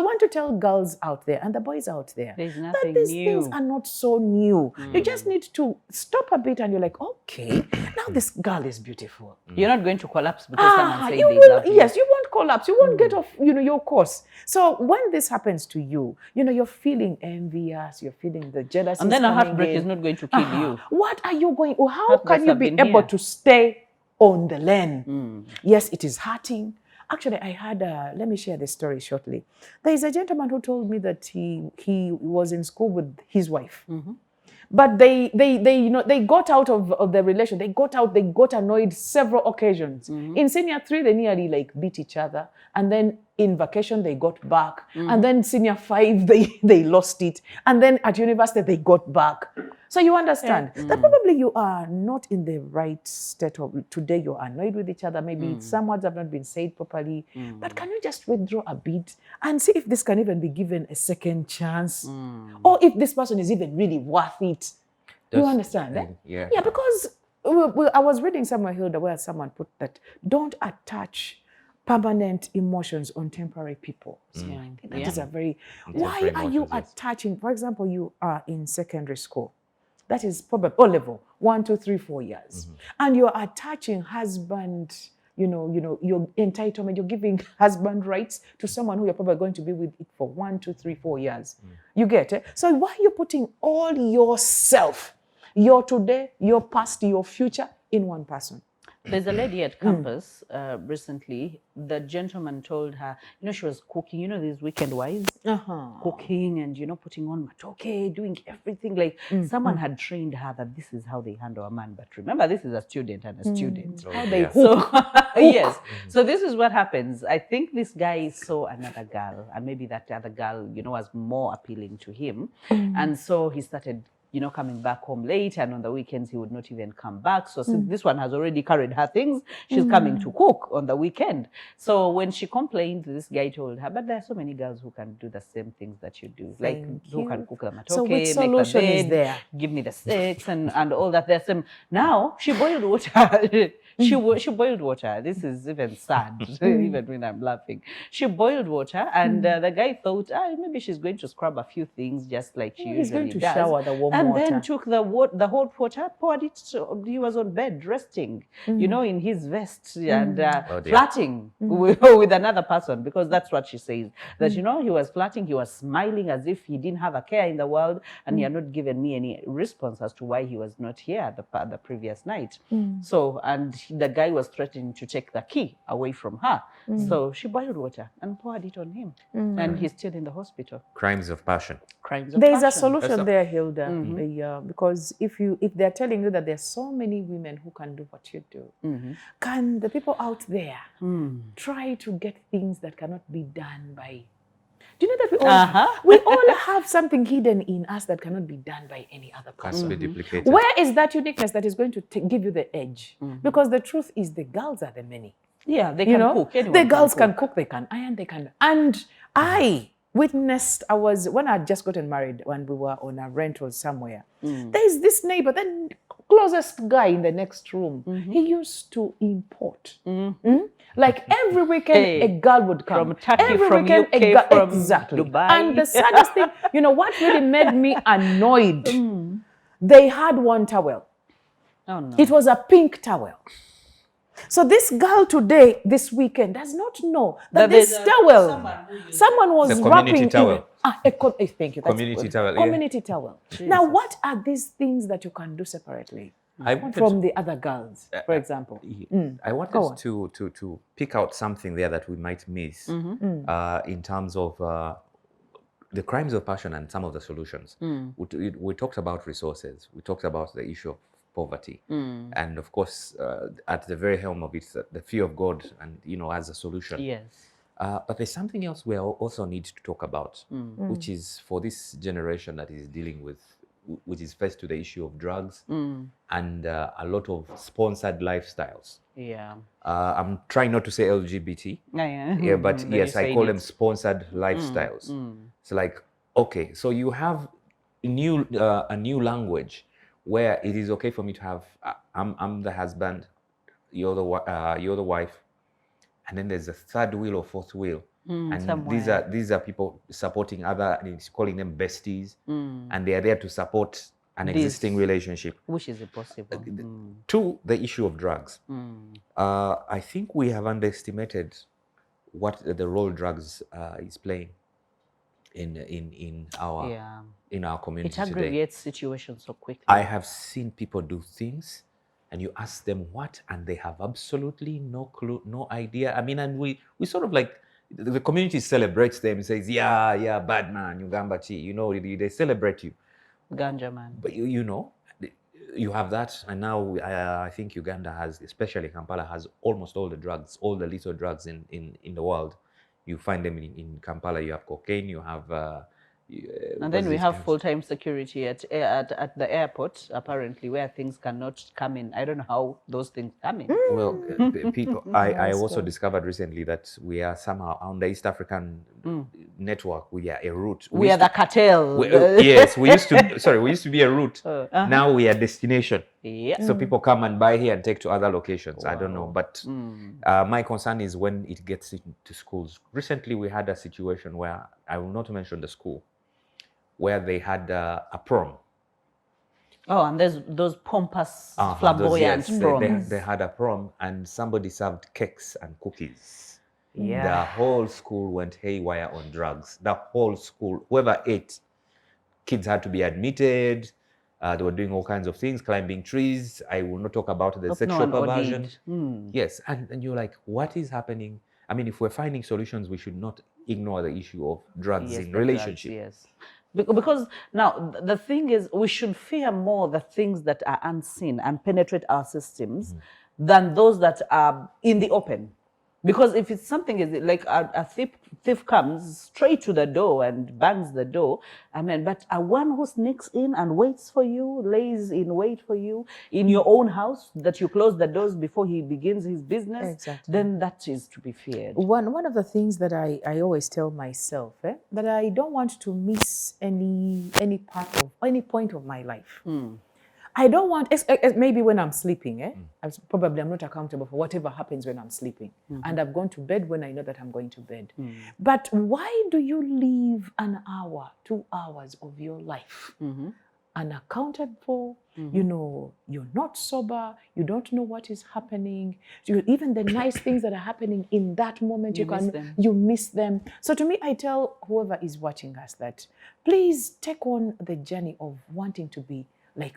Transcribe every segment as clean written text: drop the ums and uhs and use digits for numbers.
we want to tell girls out there and the boys out there There's that nothing these new. things are not so new. You just need to stop a bit and you're like, okay, now this girl is beautiful. You're not going to collapse because someone said You they will, love you. yes, you won't collapse. You won't get off, your course. So when this happens to you, you're feeling envious, you're feeling the jealousy. And then a heartbreak is not going to kill you. What are you going, how Heartbreaks can you have be been able here. to stay on the lane? Yes, it is hurting. Actually, I had let me share the story shortly. There is a gentleman who told me that he was in school with his wife. But they got out of the relation. They got annoyed several occasions. In senior 3, they nearly like beat each other. And then in vacation, they got back. And then senior 5, they lost it. And then at university, they got back. So you understand that probably you are not in the right state of today. You're annoyed with each other. Maybe some words have not been said properly. But can you just withdraw a bit and see if this can even be given a second chance? Or if this person is even really worth it? You understand? Yeah. Yeah, because I was reading somewhere, Hilda, where someone put that don't attach permanent emotions on temporary people. So I think that is a very... Why are you attaching... For example, you are in secondary school. That is probably O-level, 1, 2, 3, 4 years. And you're attaching husband, your entitlement, you're giving husband rights to someone who you're probably going to be with it for 1, 2, 3, 4 years. You get it? So why are you putting all yourself, your today, your past, your future in one person? There's a lady at campus recently. The gentleman told her, she was cooking, these weekend wives, cooking and, putting on matoke, doing everything. Like someone had trained her that this is how they handle a man. But remember, this is a student and a student. How they So, yes. So this is what happens. I think this guy saw another girl, and maybe that other girl, was more appealing to him. And so he started coming back home late, and on the weekends he would not even come back. So since this one has already carried her things, she's coming to cook on the weekend. So when she complained, this guy told her, but there are so many girls who can do the same things that you do. Like who can cook the matoke, So which make the solution bed, is there? give me the sex and all that. There's some... Now she boiled water. She boiled water. This is even sad, even when I'm laughing. She boiled water, and the guy thought, maybe she's going to scrub a few things just like she He's usually going to does. shower the warm And water. then took the hot water, poured it. He was on bed resting, in his vest and flirting with another person, because that's what she says. That he was flirting, he was smiling as if he didn't have a care in the world, and he had not given me any response as to why he was not here the previous night. So, and the guy was threatening to take the key away from her. So she boiled water and poured it on him, and he's still in the hospital. Crimes of passion. Crimes of There is a passion. solution there, Hilda, because if they're telling you that there's so many women who can do what you do, can the people out there try to get things that cannot be done by... Do you know that we all have something hidden in us that cannot be done by any other person? Can't be duplicated. Where is that uniqueness that is going to give you the edge? Because the truth is the girls are the many. Yeah, they can cook. Anyone The girls can cook, they can iron, they can... And I witnessed, when I had just gotten married, when we were on a rental somewhere, there's this neighbor, the closest guy in the next room, he used to import. Like every weekend, a girl would come. From Turkey, every from weekend, UK, from exactly. Dubai. And the saddest thing, what really made me annoyed, they had one towel. Oh, no. It was a pink towel. So this girl today, this weekend, does not know that this towel, someone was It's a community wrapping towel. Thank you. That's Community good. towel, yeah. Community towel. Now, what are these things that you can do separately from the other girls, for example? I wanted to pick out something there that we might miss in terms of the crimes of passion and some of the solutions. We talked about resources. We talked about the issue of poverty, and of course, at the very helm of it, the fear of God, and as a solution. Yes. But there's something else we also need to talk about, which is for this generation that is dealing with, which is faced to the issue of drugs and a lot of sponsored lifestyles. Yeah. I'm trying not to say LGBT. Yeah, but yes, I call them sponsored lifestyles. So like, okay, so you have a new language where it is okay for me to have, I'm the husband, you're the wife, and then there's a third wheel or fourth wheel And somewhere. these are people supporting calling them besties, and they are there to support an existing relationship, which is impossible. To the issue of drugs. I think we have underestimated what the role drugs is playing in our community it today. aggravates situations so quickly. I have seen people do things, and you ask them what, and they have absolutely no clue, no idea. I mean, and we sort of like, the community celebrates them and says, yeah, bad man, Ugamba Chi, you know, they celebrate you. Ganja man. But you know, you have that, and now I think Uganda has, especially Kampala, has almost all the drugs, all the lethal drugs in the world. You find them in Kampala. You have cocaine, you have and then we have full-time security at the airport, apparently, where things cannot come in. I don't know how those things come in. Well, people, I also discovered recently that we are somehow on the East African network. We are a route. We are the cartel. Yes, we used to be a route. Now we are destination. Yeah. So people come and buy here and take to other locations. Wow. I don't know, but my concern is when it gets into schools. Recently, we had a situation where, I will not mention the school, where they had a prom. Oh, and there's those pompous, flamboyant proms. They had a prom, and somebody served cakes and cookies. Yeah. The whole school went haywire on drugs. The whole school, whoever ate, kids had to be admitted. They were doing all kinds of things, climbing trees. I will not talk about the sexual perversion. Yes, and you're like, what is happening? I mean, if we're finding solutions, we should not ignore the issue of drugs in relationship. Drugs, yes. Because now the thing is, we should fear more the things that are unseen and penetrate our systems than those that are in the open. Because if it's something like a thief comes straight to the door and bangs the door, I mean, but a one who sneaks in and waits for you, lays in wait for you in your own house, that you close the doors before he begins his business, then that is to be feared. One of the things that I always tell myself, that I don't want to miss any point of my life. I don't want, maybe when I'm sleeping, I'm not accountable for whatever happens when I'm sleeping. And I've gone to bed when I know that I'm going to bed. But why do you leave an hour, 2 hours of your life unaccounted for? You know, you're not sober, you don't know what is happening. Even the nice things that are happening in that moment, you miss them. So to me, I tell whoever is watching us that please take on the journey of wanting to be like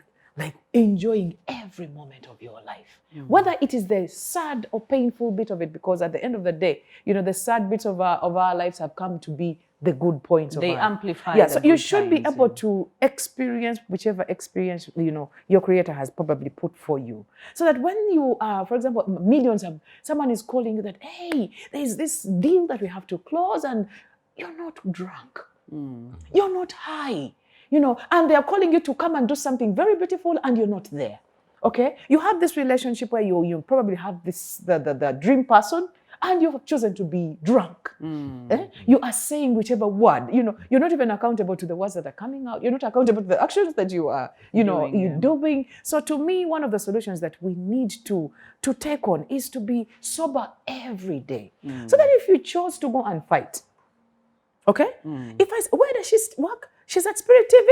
enjoying every moment of your life, whether it is the sad or painful bit of it, because at the end of the day, you know, the sad bits of our lives have come to be the good points. They amplify. Yeah, so you should be able to experience whichever experience, you know, your creator has probably put for you. So that when you are, for example, someone is calling you that, hey, there's this deal that we have to close, and you're not drunk. You're not high. You know, and they are calling you to come and do something very beautiful, and you're not there. Okay? You have this relationship where you probably have the dream person, and you have chosen to be drunk. You are saying whichever word. You know, you're not even accountable to the words that are coming out. You're not accountable to the actions that you are, doing. So to me, one of the solutions that we need to take on is to be sober every day. So that if you chose to go and fight, okay? If I say, where does she work? She's at Spirit TV.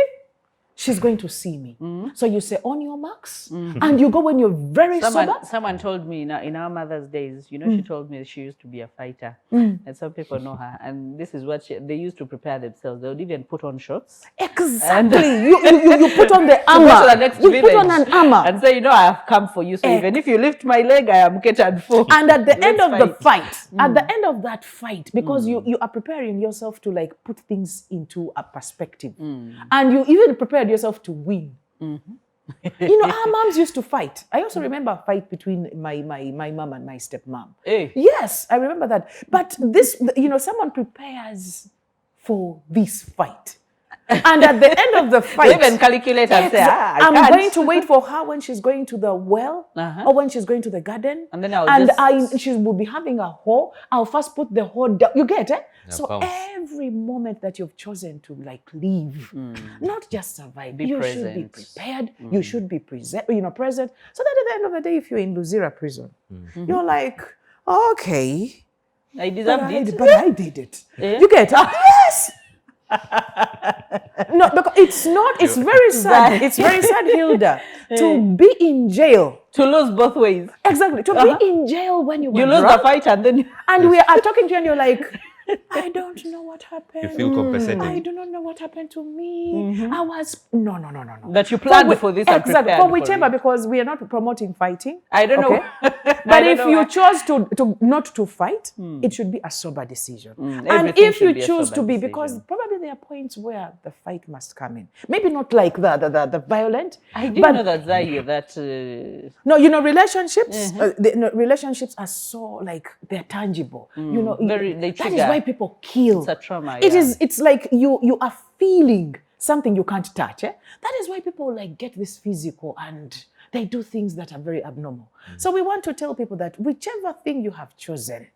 She's going to see me. So you say, on your marks, and you go when you're very sober. Someone told me in our mother's days, you know, she told me she used to be a fighter. And some people know her. And this is what they used to prepare themselves. They would even put on shorts. Exactly. You put on the armor. To the next you village put on an armor. And say, you know, I have come for you. So even if you lift my leg, I am catered for. And at the end of the fight, at the end of that fight, because you are preparing yourself to like put things into a perspective. And you even prepared yourself to win. You know, our moms used to fight. I also remember a fight between my mom and my stepmom. Yes, I remember that. But this, you know, someone prepares for this fight. And at the end of the fight, even calculate and say, I'm going to wait for her when she's going to the well or when she's going to the garden. And then she will be having a hoe. I'll first put the hoe down. You get it? Yeah, so every moment that you've chosen to like live, not just survive, you should be prepared. You should be present. So that at the end of the day, if you're in Luzira prison, you're like, okay, I deserved it. But I did it. Yeah. You get it? Yes. No, because it's very sad. It's very sad, Hilda, to be in jail. To lose both ways. Exactly. To be in jail when you were lose drunk, the fight and then... and we are talking to you and you're like, I don't know what happened. You feel compensated. I do not know what happened to me. I was no. That you planned for this and exactly prepared for for whichever, it. because we are not promoting fighting. I don't know. But if you chose to not to fight, it should be a sober decision. And Everything if you should be a choose sober to be, decision. because probably there are points where the fight must come in. Maybe not like the violent. I didn't know that, Zaya, that... No, you know, relationships. Relationships are so like they're tangible. You know, They that is trigger. why people kill. It's a trauma, It yeah. is. It's like you are feeling something you can't touch. That is why people like get this physical and they do things that are very abnormal. So we want to tell people that whichever thing you have chosen,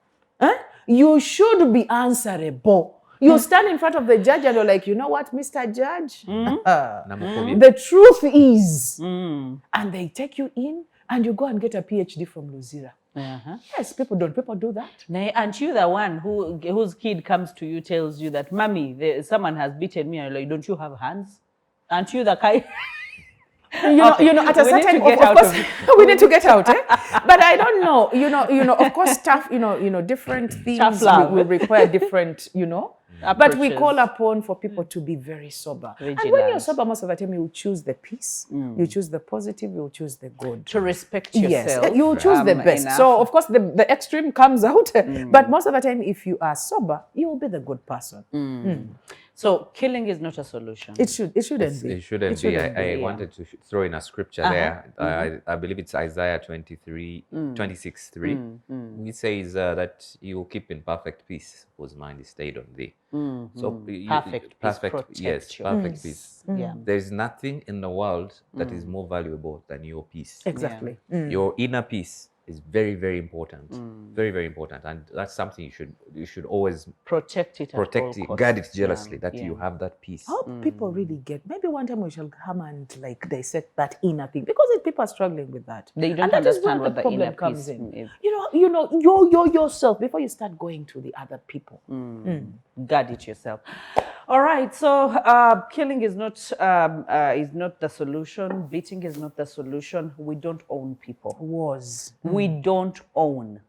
you should be answerable. You stand in front of the judge and you're like, you know what, Mr. Judge? The truth is, and they take you in and you go and get a PhD from Luzira. Yes, people do that. Aren't you the one whose kid comes to you, tells you that, Mommy, someone has beaten me, and you're like, don't you have hands? Aren't you the kind? You know, at a certain, of course, we need to get out. But I don't know. You know, of course, tough. Different things will require different. But we call upon for people to be very sober. Vigilant. And when you're sober, most of the time, you choose the peace, you choose the positive, you choose the good. To respect yourself. Yes, you choose the best. Enough. So, of course, the extreme comes out. But most of the time, if you are sober, you will be the good person. So killing is not a solution. It shouldn't be. It shouldn't be. I wanted to throw in a scripture there. I believe it's Isaiah 26:3. It says that you will keep in perfect peace whose mind is stayed on thee. So perfect peace. Yeah. There's nothing in the world that is more valuable than your peace. Exactly. Your inner peace is very, very important. Very, very important. And that's something you should always Protect it, guard it jealously, that you have that peace. I hope people really get. Maybe one time we shall come and like dissect that inner thing, because people are struggling with that. They don't and that is understand where what the the inner problem comes peace in. is. You're yourself before you start going to the other people. Guard it yourself. All right. So killing is not the solution. Beating is not the solution. We don't own people. We don't own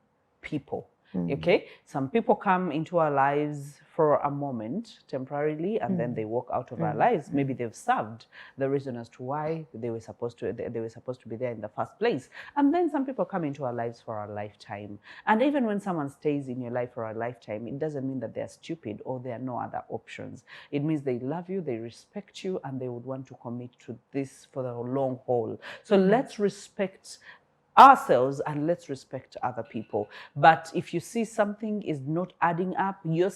people. Okay. Some people come into our lives for a moment, temporarily, and then they walk out of our lives. Maybe they've served the reason as to why they were supposed to be there in the first place. And then some people come into our lives for a lifetime. And even when someone stays in your life for a lifetime, it doesn't mean that they're stupid or there are no other options. It means they love you, they respect you, and they would want to commit to this for the long haul. So let's respect ourselves and let's respect other people. But if you see something is not adding up, your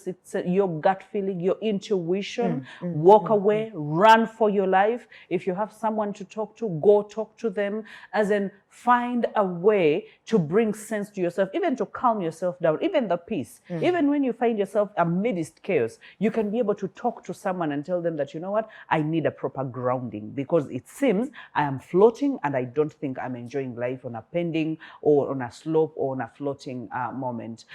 gut feeling, your intuition, walk away, run for your life. If you have someone to talk to, go talk to them, as in find a way to bring sense to yourself, even to calm yourself down, even the peace. Even when you find yourself amidst chaos, you can be able to talk to someone and tell them that, you know what, I need a proper grounding, because it seems I am floating and I don't think I'm enjoying life on a pending or on a slope or on a floating moment.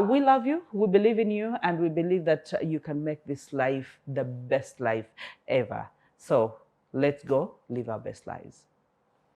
We love you, we believe in you, and we believe that you can make this life the best life ever. So let's go live our best lives.